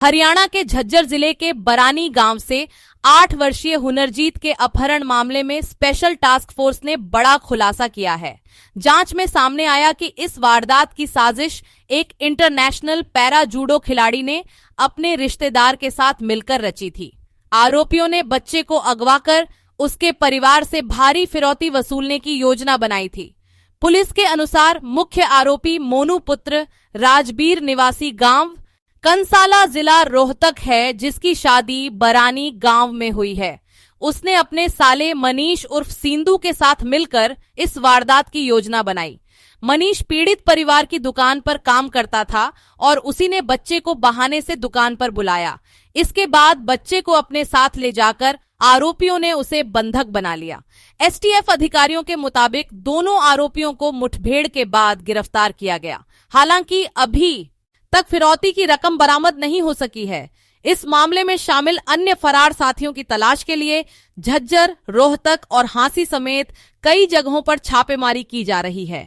हरियाणा के झज्जर जिले के बरानी गांव से 8 वर्षीय हुनरजीत के अपहरण मामले में स्पेशल टास्क फोर्स ने बड़ा खुलासा किया है। जांच में सामने आया कि इस वारदात की साजिश एक इंटरनेशनल पैरा जूडो खिलाड़ी ने अपने रिश्तेदार के साथ मिलकर रची थी। आरोपियों ने बच्चे को अगवा कर उसके परिवार से भारी फिरौती वसूलने की योजना बनाई थी। पुलिस के अनुसार मुख्य आरोपी मोनू पुत्र राजबीर निवासी गांव कंसाला जिला रोहतक है, जिसकी शादी बरानी गांव में हुई है। उसने अपने साले मनीष उर्फ सिंधु के साथ मिलकर इस वारदात की योजना बनाई। मनीष पीड़ित परिवार की दुकान पर काम करता था और उसी ने बच्चे को बहाने से दुकान पर बुलाया। इसके बाद बच्चे को अपने साथ ले जाकर आरोपियों ने उसे बंधक बना लिया। एसटीएफ अधिकारियों के मुताबिक दोनों आरोपियों को मुठभेड़ के बाद गिरफ्तार किया गया। हालांकि अभी तक फिरौती की रकम बरामद नहीं हो सकी है। इस मामले में शामिल अन्य फरार साथियों की तलाश के लिए झज्जर, रोहतक और हांसी समेत कई जगहों पर छापेमारी की जा रही है।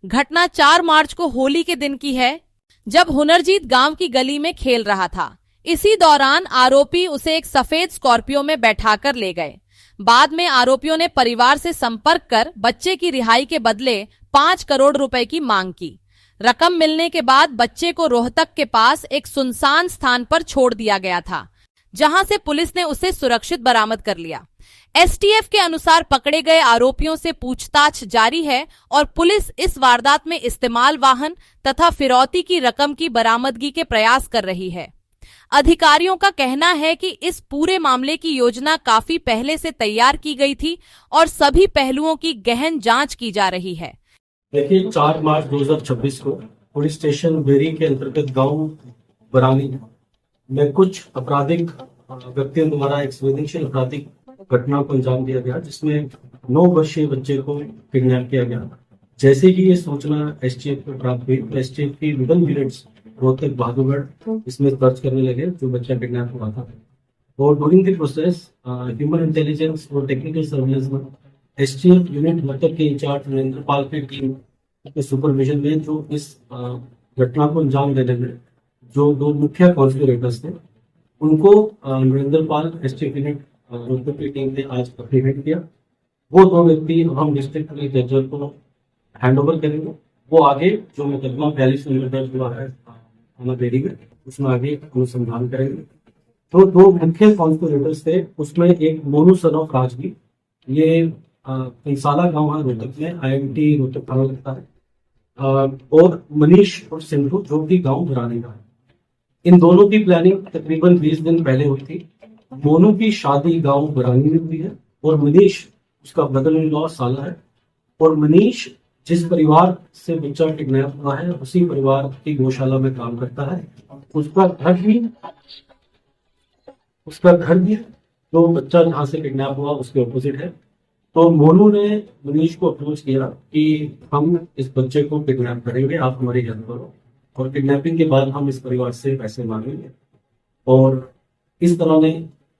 घटना 4 मार्च को होली के दिन की है, जब हुनरजीत गांव की गली में खेल रहा था। इसी दौरान आरोपी उसे एक सफेद स्कॉर्पियो में बैठाकर ले गए। बाद में आरोपियों ने परिवार से संपर्क कर बच्चे की रिहाई के बदले 5 करोड़ रुपए की मांग की। रकम मिलने के बाद बच्चे को रोहतक के पास एक सुनसान स्थान पर छोड़ दिया गया था, जहां से पुलिस ने उसे सुरक्षित बरामद कर लिया। एसटीएफ के अनुसार पकड़े गए आरोपियों से पूछताछ जारी है और पुलिस इस वारदात में इस्तेमाल वाहन तथा फिरौती की रकम की बरामदगी के प्रयास कर रही है। अधिकारियों का कहना है कि इस पूरे मामले की योजना काफी पहले से तैयार की गई थी और सभी पहलुओं की गहन जांच की जा रही है। देखिए, 4 मार्च 2026 को पुलिस स्टेशन बेरी के अंतर्गत गांव बरानी में कुछ आपराधिक व्यक्तियों द्वारा एक संवेदनशील आपराधिक घटना को अंजाम दिया गया, जिसमें 9 वर्षीय बच्चे को किडनैप किया गया। जैसे कि ये सूचना एसटीएफ को प्राप्त हुई, तो एसटीएफ की विभिन्न यूनिट्स रोहतक, बहादुरगढ़ इसमें सर्च करने लगे जो बच्चा किडनैप हुआ था। और during the process human intelligence और टेक्निकल सर्विलेंस में एसटीएफ यूनिट रोहतक के इंचार्ज नरेंद्र पाल की टीम के सुपरविजन में जो इस घटना को अंजाम देने में जो 2 मुख्य कॉन्स्पिरेटर्स थे, उनको नरेंद्र पाल एसटीएफ यूनिट रोहतक की टीम ने आज अप्रीहेंड किया। वो 2 व्यक्ति हम डिस्ट्रिक्ट पुलिस जज को हैंड ओवर करेंगे। वो आगे जो मुकदमा 42 नंबर दर्ज हुआ है थाना बेरी में, उसमें आगे अनुसंधान करेंगे। तो 2 मुख्य कॉन्स्पिरेटर्स थे, उसमें एक मोनू सन ऑफ राजबीर, ये कंसाला गांव है रोहतक में, IMT रोहतक थाना लगता है, और मनीष और सिंधु जो कि गांव बरानी का है। इन दोनों की प्लानिंग तकरीबन 20 दिन पहले हुई थी। मोनू की शादी गांव बरानी में हुई है और मनीष उसका ब्रदर इन लॉ साला है। और मनीष जिस परिवार से बच्चा किडनैप हुआ है, उसी परिवार की गौशाला में काम करता है। उसका घर भी जो बच्चा जहाँ से किडनैप हुआ उसके ऑपोजिट है। तो मोनू ने मनीष को अप्रोच किया कि हम इस बच्चे को किडनैप करेंगे, आप हमारी हेल्प करो, और किडनैपिंग के बाद हम इस परिवार से पैसे मांगेंगे। और इस तरह ने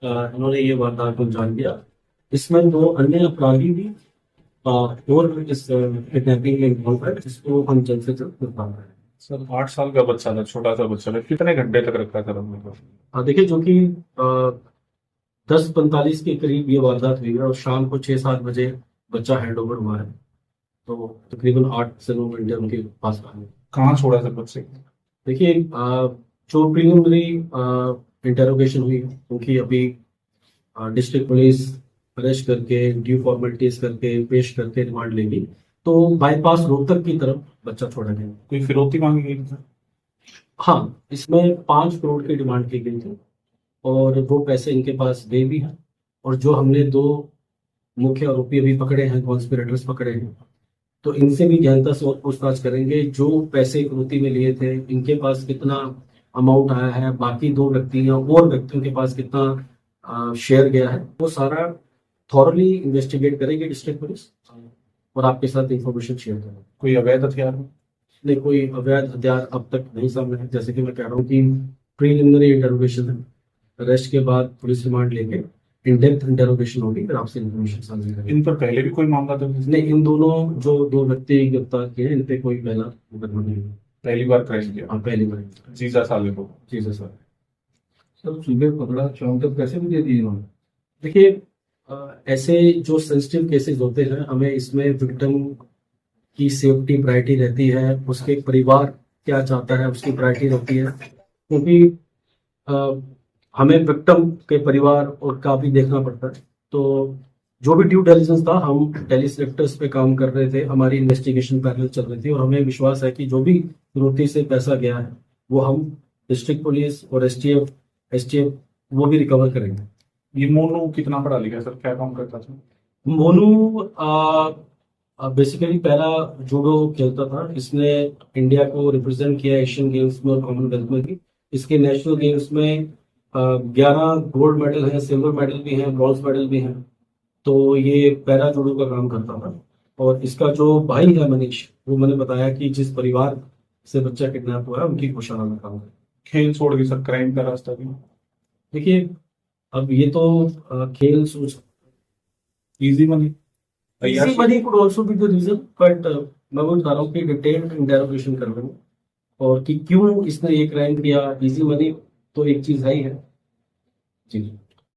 उन्होंने ये वारदात को अंजाम दिया। इसमें 2 अन्य अपराधी भी और इस किडनैपिंग में इन्वॉल्व है, जिसको हम जल्द से जल्द गिरफ्तार करें। सर 8 साल का बच्चा था, छोटा सा बच्चा था, कितने घंटे तक रखा था हमने? देखिए, जो कि 10:45 के करीब ये वारदात हुई है और शाम को 6-7 बजे बच्चा हैंड ओवर हुआ है। तो तकरीबन 8 से 9 घंटे उनके पास रहे। कहाँ छोड़ा था बच्चे? देखिए, जो प्रीलिमिनरी इंटेरोगेशन हुई, क्योंकि अभी डिस्ट्रिक्ट पुलिस अरेस्ट करके ड्यू फॉर्मेलिटीज करके पेश करके रिमांड लेगी, तो बाईपास रोहतक की तरफ बच्चा छोड़ा गया। कोई फिरौती मांगी गई थी? हाँ, इसमें 5 करोड़ की डिमांड की गई थी और वो पैसे इनके पास गए भी हैं। और जो हमने 2 मुख्य आरोपी अभी पकड़े हैं, कॉन्स्पिरेटर्स पकड़े हैं, तो इनसे भी गहनता से पूछताछ करेंगे। जो पैसे फिरौती में लिए थे, इनके पास कितना अमाउंट आया है, बाकी 2 व्यक्तियों और व्यक्तियों के पास कितना शेयर गया है, वो सारा थॉरली इन्वेस्टिगेट करेगी डिस्ट्रिक्ट पुलिस और आपके साथ इंफॉर्मेशन शेयर करेंगे। कोई अवैध हथियार? नहीं, कोई अवैध हथियार अब तक नहीं सामने है। जैसे कि मैं कह रहा हूँ कि प्रीलिमिनरी इंटरोगेशन है, अरेस्ट के बाद पुलिस रिमांड लेके इन डेप्थ इंटरोगेशन होगी, फिर आपसे इन्फॉर्मेशन साझा करेंगे। इन पर पहले भी कोई मामला दर्ज नहीं, इन दोनों जो 2 व्यक्ति गिरफ्तार किए, इन पे कोई पहला मुकदमा नहीं है। पहली बार क्राइम किया? हाँ, पहली बार। जीजा साले को? जी सर। सर सुबह पकड़ा शाम तक पैसे भी दे दिए इन्होंने। देखिए ऐसे जो सेंसिटिव केसेस होते हैं हमें इसमें विक्टिम की सेफ्टी प्रायोरिटी रहती है, उसके परिवार क्या चाहता है उसकी प्रायोरिटी रहती है, क्योंकि अ, हमें विक्टिम के परिवार और का भी देखना पड़ता है। तो जो भी ड्यू डिलिजेंस था हम टेलीसेक्टर्स पे काम कर रहे थे, हमारी इन्वेस्टिगेशन पैरेलल चल रही थी और हमें विश्वास है कि जो भी फिरौती से पैसा गया है वो हम डिस्ट्रिक्ट पुलिस और एसटीएफ वो भी रिकवर करेंगे। ये मोनू कितना पढ़ा लिखा है सर, क्या काम करता था? मोनू बेसिकली पहला जूडो खेलता था, इसने इंडिया को रिप्रेजेंट किया एशियन गेम्स में और कॉमनवेल्थ में भी। इसके नेशनल गेम्स में 11 गोल्ड मेडल हैं, सिल्वर मेडल भी हैं, ब्रॉन्ज मेडल भी हैं। तो ये पैरा जूडो का काम करता था। और इसका जो भाई है मनीष, वो मैंने बताया कि जिस परिवार से बच्चा किडनैप हुआ है उनकी घोषणा में काम है। खेल छोड़ के सर क्राइम का रास्ता भी देखिए अब ये तो खेल सोच easy money Easy money could also be the reason, but मैं वो बता रहा हूँ कि डिटेल्ड इंटेरोगेशन कर रहे हैं और कि क्यों इसने ये क्राइम किया। इजी मनी तो एक चीज है ही है जी।